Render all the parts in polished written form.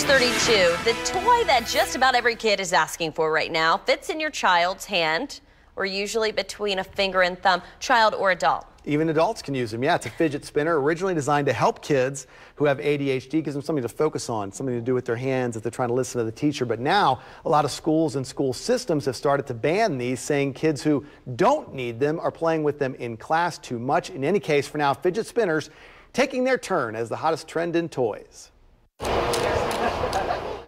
6:32. The toy that just about every kid is asking for right now fits in your child's hand, or usually between a finger and thumb, child or adult. Even adults can use them. Yeah, it's a fidget spinner originally designed to help kids who have ADHD, gives them something to focus on, something to do with their hands if they're trying to listen to the teacher. But now a lot of schools and school systems have started to ban these, saying kids who don't need them are playing with them in class too much. In any case, for now, fidget spinners taking their turn as the hottest trend in toys.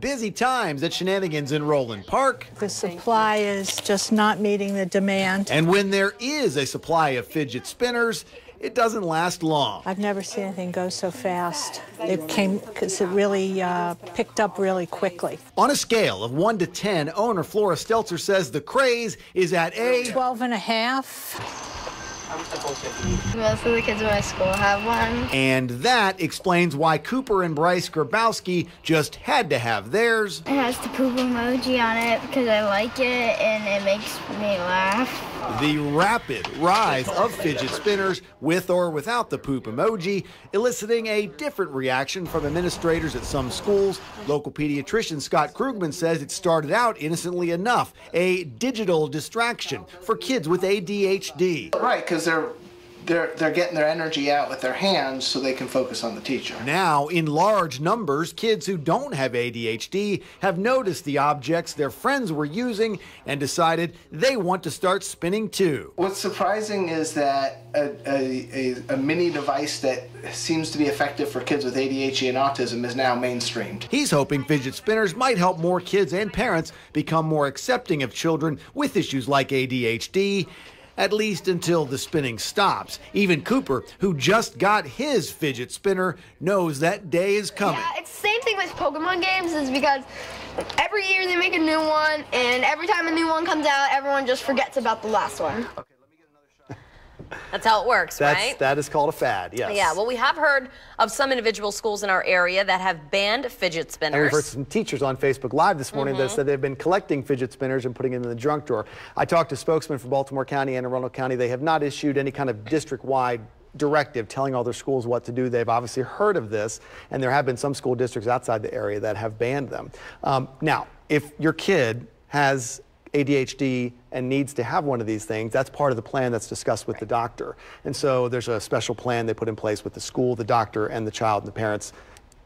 Busy times at Shenanigans in Roland Park. The supply is just not meeting the demand. And when there is a supply of fidget spinners, it doesn't last long. I've never seen anything go so fast. It came because it really picked up really quickly. On a scale of 1 to 10, owner Flora Stelzer says the craze is at a 12.5. Most of the kids in my school have one. And that explains why Cooper and Bryce Grabowski just had to have theirs. It has the poop emoji on it because I like it and it makes me laugh. The rapid rise of fidget spinners with or without the poop emoji, eliciting a different reaction from administrators at some schools. Local pediatrician Scott Krugman says it started out innocently enough, a digital distraction for kids with ADHD. Right, because they're getting their energy out with their hands so they can focus on the teacher. Now, in large numbers, kids who don't have ADHD have noticed the objects their friends were using and decided they want to start spinning too. What's surprising is that a mini device that seems to be effective for kids with ADHD and autism is now mainstreamed. He's hoping fidget spinners might help more kids and parents become more accepting of children with issues like ADHD, at least until the spinning stops. Even Cooper, who just got his fidget spinner, knows that day is coming. Yeah, it's the same thing with Pokemon games, is because every year they make a new one, and every time a new one comes out, everyone just forgets about the last one. Okay, let me get another shot. That's how it works, right? That is called a fad, yes. Yeah, well, we have heard of some individual schools in our area that have banned fidget spinners. And we've heard some teachers on Facebook Live this morning that said they've been collecting fidget spinners and putting them in the junk drawer. I talked to spokesmen for Baltimore County and Arundel County. They have not issued any kind of district-wide directive telling all their schools what to do. They've obviously heard of this, and there have been some school districts outside the area that have banned them. Now, if your kid has ADHD and needs to have one of these things, that's part of the plan that's discussed with the doctor. And so there's a special plan they put in place with the school, the doctor, and the child and the parents.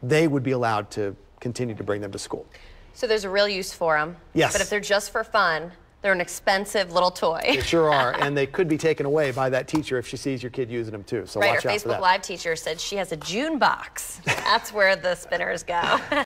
They would be allowed to continue to bring them to school. So there's a real use for them. Yes. But if they're just for fun, they're an expensive little toy. They sure are, and they could be taken away by that teacher if she sees your kid using them too. So right, watch our out for Facebook that. Live teacher said she has a June box. That's where the spinners go.